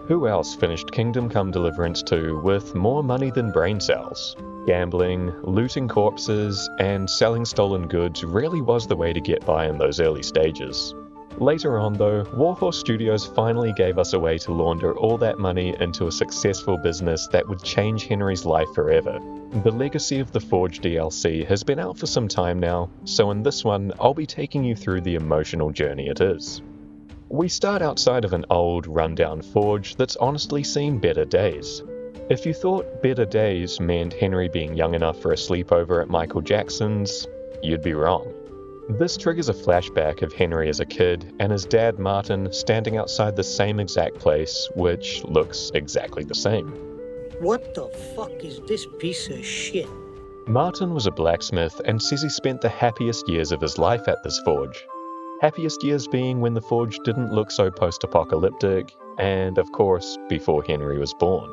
Who else finished Kingdom Come Deliverance 2 with more money than brain cells? Gambling, looting corpses, and selling stolen goods really was the way to get by in those early stages. Later on though, Warhorse Studios finally gave us a way to launder all that money into a successful business that would change Henry's life forever. The Legacy of the Forge DLC has been out for some time now, so in this one, I'll be taking you through the emotional journey it is. We start outside of an old, rundown forge that's honestly seen better days. If you thought better days meant Henry being young enough for a sleepover at Michael Jackson's, you'd be wrong. This triggers a flashback of Henry as a kid and his dad Martin standing outside the same exact place, which looks exactly the same. What the fuck is this piece of shit? Martin was a blacksmith and says he spent the happiest years of his life at this forge. Happiest years being when the forge didn't look so post-apocalyptic, and of course, before Henry was born.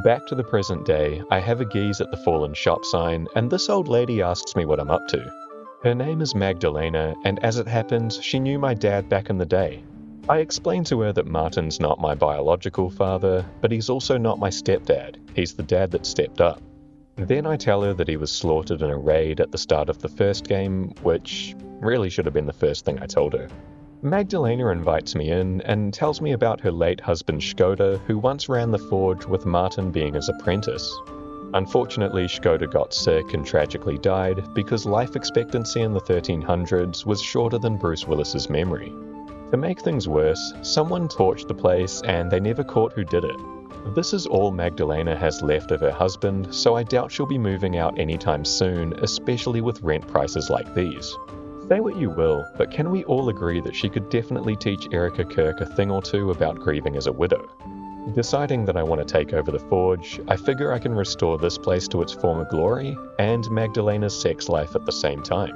Back to the present day, I have a geese at the fallen shop sign, and this old lady asks me what I'm up to. Her name is Magdalena, and as it happens, she knew my dad back in the day. I explained to her that Martin's not my biological father, but he's also not my stepdad. He's the dad that stepped up. Then I tell her that he was slaughtered in a raid at the start of the first game, which really should have been the first thing I told her. Magdalena invites me in and tells me about her late husband Skoda, who once ran the forge with Martin being his apprentice. Unfortunately, Skoda got sick and tragically died because life expectancy in the 1300s was shorter than Bruce Willis's memory. To make things worse, someone torched the place and they never caught who did it. This is all Magdalena has left of her husband, so I doubt she'll be moving out anytime soon, especially with rent prices like these. Say what you will, but can we all agree that she could definitely teach Erica Kirk a thing or two about grieving as a widow? Deciding that I want to take over the forge, I figure I can restore this place to its former glory and Magdalena's sex life at the same time.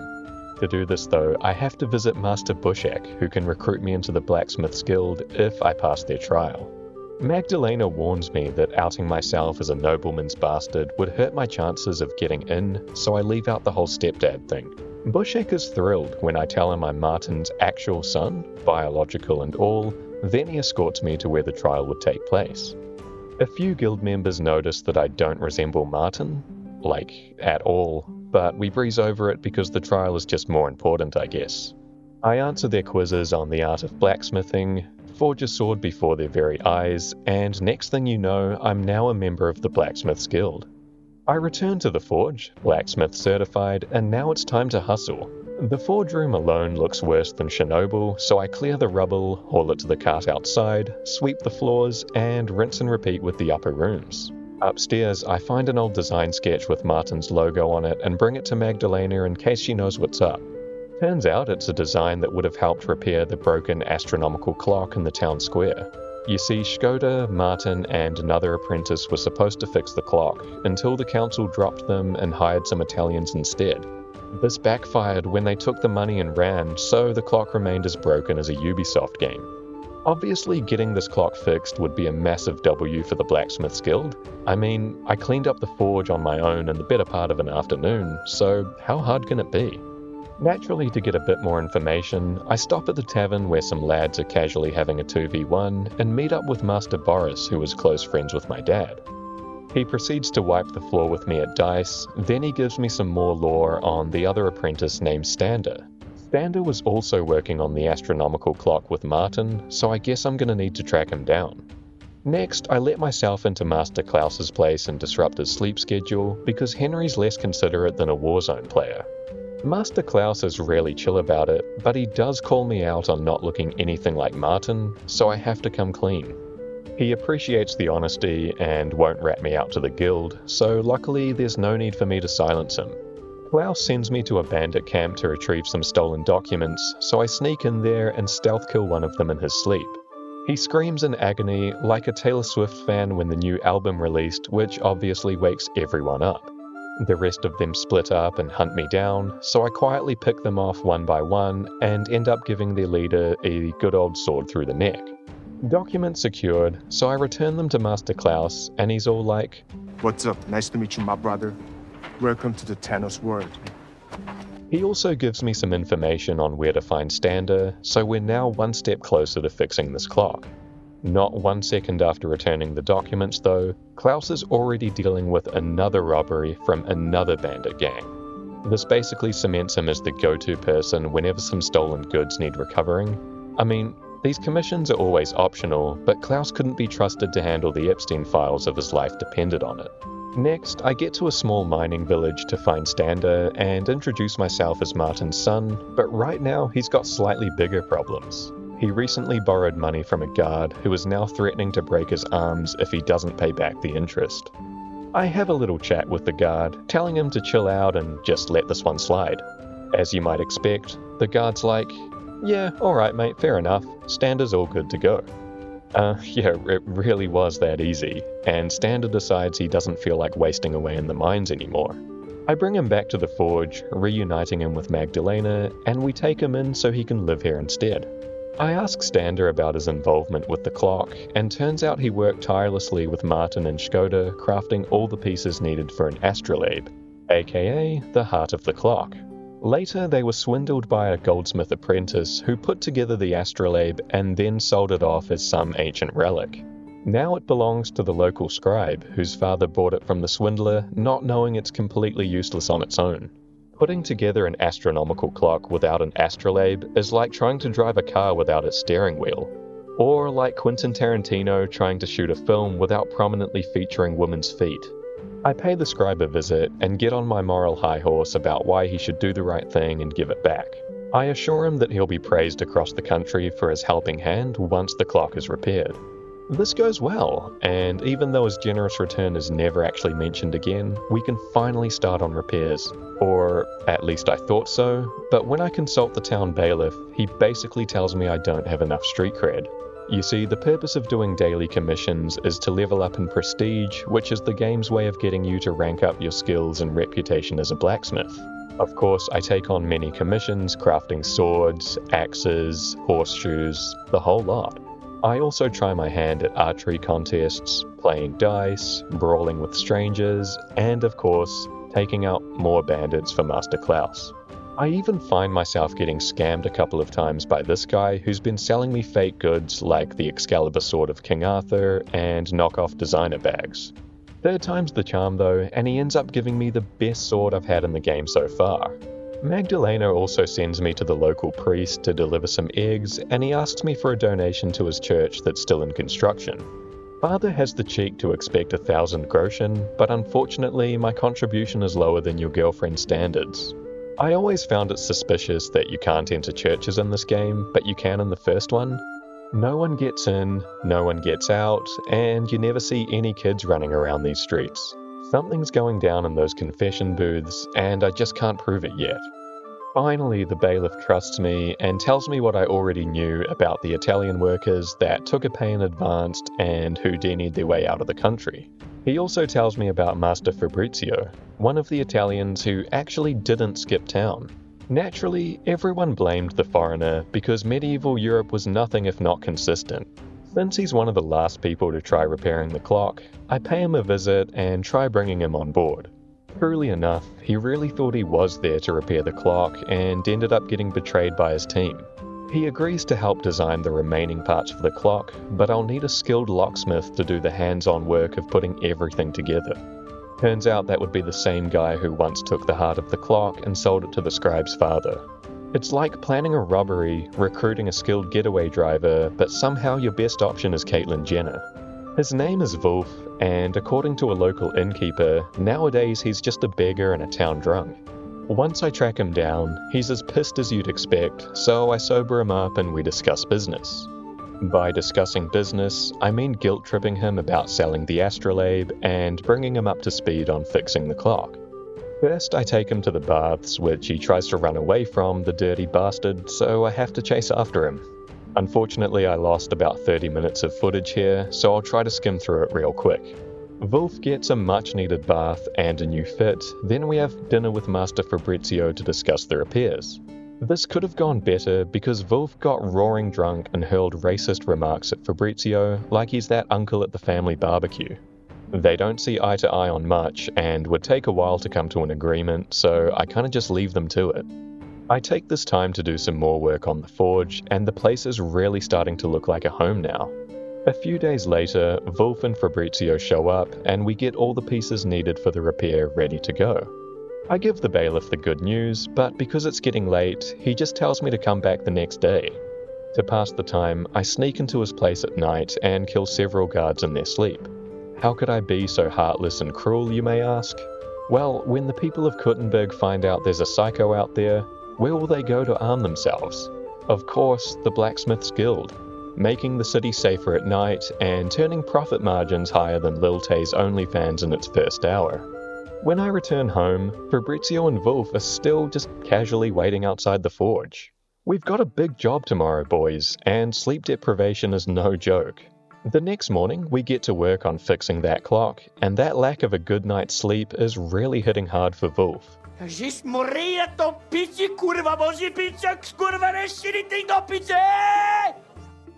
To do this though, I have to visit Master Bushek, who can recruit me into the Blacksmith's Guild if I pass their trial. Magdalena warns me that outing myself as a nobleman's bastard would hurt my chances of getting in, so I leave out the whole stepdad thing. Bushek is thrilled when I tell him I'm Martin's actual son, biological and all, then he escorts me to where the trial would take place. A few guild members notice that I don't resemble Martin, at all, but we breeze over it because the trial is just more important, I guess. I answer their quizzes on the art of blacksmithing, forge a sword before their very eyes, and next thing you know, I'm now a member of the Blacksmith's Guild. I return to the forge, blacksmith certified, and now it's time to hustle. The forge room alone looks worse than Chernobyl, so I clear the rubble, haul it to the cart outside, sweep the floors, and rinse and repeat with the upper rooms. Upstairs, I find an old design sketch with Martin's logo on it and bring it to Magdalena in case she knows what's up. Turns out it's a design that would have helped repair the broken astronomical clock in the town square. You see, Skoda, Martin, and another apprentice were supposed to fix the clock, until the council dropped them and hired some Italians instead. This backfired when they took the money and ran, so the clock remained as broken as a Ubisoft game. Obviously, getting this clock fixed would be a massive W for the Blacksmith's Guild. I mean, I cleaned up the forge on my own in the better part of an afternoon, so how hard can it be? Naturally, to get a bit more information, I stop at the tavern where some lads are casually having a 2v1 and meet up with Master Boris, who is close friends with my dad. He proceeds to wipe the floor with me at dice, then he gives me some more lore on the other apprentice named Stander. Stander was also working on the astronomical clock with Martin, so I guess I'm gonna need to track him down. Next, I let myself into Master Klaus's place and disrupt his sleep schedule, because Henry's less considerate than a Warzone player. Master Klaus is really chill about it, but he does call me out on not looking anything like Martin, so I have to come clean. He appreciates the honesty and won't rat me out to the guild, so luckily there's no need for me to silence him. Klaus sends me to a bandit camp to retrieve some stolen documents, so I sneak in there and stealth kill one of them in his sleep. He screams in agony like a Taylor Swift fan when the new album released, which obviously wakes everyone up. The rest of them split up and hunt me down, so I quietly pick them off one by one and end up giving their leader a good old sword through the neck. Documents secured, so I return them to Master Klaus, and he's all like, "What's up? Nice to meet you, my brother. Welcome to the Thanos world." He also gives me some information on where to find Stander, so we're now one step closer to fixing this clock. Not 1 second after returning the documents though, Klaus is already dealing with another robbery from another bandit gang. This basically cements him as the go-to person whenever some stolen goods need recovering. I mean, these commissions are always optional, but Klaus couldn't be trusted to handle the Epstein files if his life depended on it. Next, I get to a small mining village to find Stander and introduce myself as Martin's son, but right now he's got slightly bigger problems. He recently borrowed money from a guard who is now threatening to break his arms if he doesn't pay back the interest. I have a little chat with the guard, telling him to chill out and just let this one slide. As you might expect, the guard's like, "Yeah, alright mate, fair enough, Stander's all good to go." Yeah, it really was that easy, and Stander decides he doesn't feel like wasting away in the mines anymore. I bring him back to the forge, reuniting him with Magdalena, and we take him in so he can live here instead. I ask Stander about his involvement with the clock, and turns out he worked tirelessly with Martin and Skoda crafting all the pieces needed for an astrolabe, aka the heart of the clock. Later, they were swindled by a goldsmith apprentice who put together the astrolabe and then sold it off as some ancient relic. Now it belongs to the local scribe, whose father bought it from the swindler, not knowing it's completely useless on its own. Putting together an astronomical clock without an astrolabe is like trying to drive a car without its steering wheel. Or like Quentin Tarantino trying to shoot a film without prominently featuring women's feet. I pay the scribe a visit and get on my moral high horse about why he should do the right thing and give it back. I assure him that he'll be praised across the country for his helping hand once the clock is repaired. This goes well, and even though his generous return is never actually mentioned again, we can finally start on repairs. Or, at least I thought so, but when I consult the town bailiff, he basically tells me I don't have enough street cred. You see, the purpose of doing daily commissions is to level up in prestige, which is the game's way of getting you to rank up your skills and reputation as a blacksmith. Of course, I take on many commissions, crafting swords, axes, horseshoes, the whole lot. I also try my hand at archery contests, playing dice, brawling with strangers, and of course, taking out more bandits for Master Klaus. I even find myself getting scammed a couple of times by this guy who's been selling me fake goods like the Excalibur sword of King Arthur and knockoff designer bags. Third time's the charm though, and he ends up giving me the best sword I've had in the game so far. Magdalena also sends me to the local priest to deliver some eggs, and he asks me for a donation to his church that's still in construction. Father has the cheek to expect 1,000 groschen, but unfortunately my contribution is lower than your girlfriend's standards. I always found it suspicious that you can't enter churches in this game, but you can in the first one. No one gets in, no one gets out, and you never see any kids running around these streets. Something's going down in those confession booths, and I just can't prove it yet. Finally, the bailiff trusts me and tells me what I already knew about the Italian workers that took a pay in advance and who dennied their way out of the country. He also tells me about Master Fabrizio, one of the Italians who actually didn't skip town. Naturally, everyone blamed the foreigner because medieval Europe was nothing if not consistent. Since he's one of the last people to try repairing the clock, I pay him a visit and try bringing him on board. Truly enough, he really thought he was there to repair the clock and ended up getting betrayed by his team. He agrees to help design the remaining parts for the clock, but I'll need a skilled locksmith to do the hands-on work of putting everything together. Turns out that would be the same guy who once took the heart of the clock and sold it to the scribe's father. It's like planning a robbery, recruiting a skilled getaway driver, but somehow your best option is Caitlyn Jenner. His name is Wolf, and according to a local innkeeper, nowadays he's just a beggar and a town drunk. Once I track him down, he's as pissed as you'd expect, so I sober him up and we discuss business. By discussing business, I mean guilt-tripping him about selling the astrolabe and bringing him up to speed on fixing the clock. First, I take him to the baths, which he tries to run away from, the dirty bastard, so I have to chase after him. Unfortunately, I lost about 30 minutes of footage here, so I'll try to skim through it real quick. Wolf gets a much-needed bath and a new fit, then we have dinner with Master Fabrizio to discuss the repairs. This could have gone better because Wolf got roaring drunk and hurled racist remarks at Fabrizio like he's that uncle at the family barbecue. They don't see eye to eye on much and would take a while to come to an agreement, so I kinda just leave them to it. I take this time to do some more work on the forge, and the place is really starting to look like a home now. A few days later, Wolf and Fabrizio show up and we get all the pieces needed for the repair ready to go. I give the bailiff the good news, but because it's getting late, he just tells me to come back the next day. To pass the time, I sneak into his place at night and kill several guards in their sleep. How could I be so heartless and cruel, you may ask? Well, when the people of Kuttenberg find out there's a psycho out there, where will they go to arm themselves? Of course, the Blacksmith's Guild, making the city safer at night and turning profit margins higher than Lil Tay's OnlyFans in its first hour. When I return home, Fabrizio and Wolf are still just casually waiting outside the forge. We've got a big job tomorrow, boys, and sleep deprivation is no joke. The next morning, we get to work on fixing that clock, and that lack of a good night's sleep is really hitting hard for Wolf.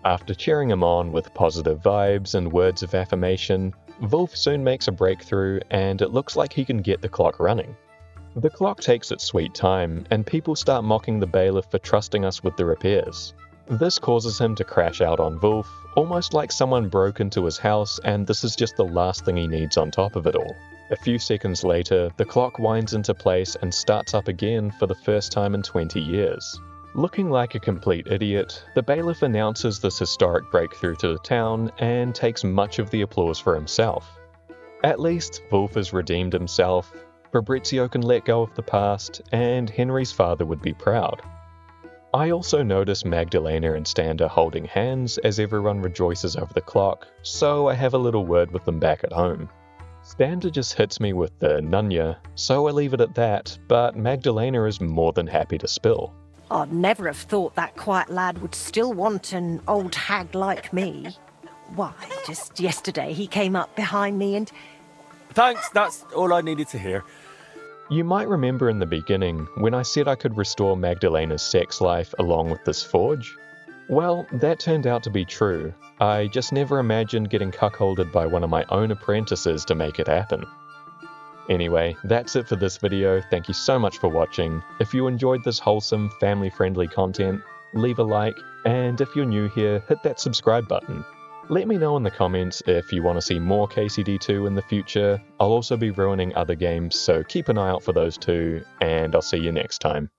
After cheering him on with positive vibes and words of affirmation, Wolf soon makes a breakthrough and it looks like he can get the clock running. The clock takes its sweet time and people start mocking the bailiff for trusting us with the repairs. This causes him to crash out on Wolf, almost like someone broke into his house and this is just the last thing he needs on top of it all. A few seconds later, the clock winds into place and starts up again for the first time in 20 years. Looking like a complete idiot, the bailiff announces this historic breakthrough to the town and takes much of the applause for himself. At least, Wolf has redeemed himself, Fabrizio can let go of the past, and Henry's father would be proud. I also notice Magdalena and Stander holding hands as everyone rejoices over the clock, so I have a little word with them back at home. Stander just hits me with the nunya, so I leave it at that, but Magdalena is more than happy to spill. I'd never have thought that quiet lad would still want an old hag like me. Why, just yesterday he came up behind me and... Thanks, that's all I needed to hear. You might remember in the beginning when I said I could restore Magdalena's sex life along with this forge? Well, that turned out to be true. I just never imagined getting cuckolded by one of my own apprentices to make it happen. Anyway, that's it for this video. Thank you so much for watching. If you enjoyed this wholesome, family-friendly content, leave a like, and if you're new here, hit that subscribe button. Let me know in the comments if you want to see more KCD2 in the future. I'll also be ruining other games, so keep an eye out for those too, and I'll see you next time.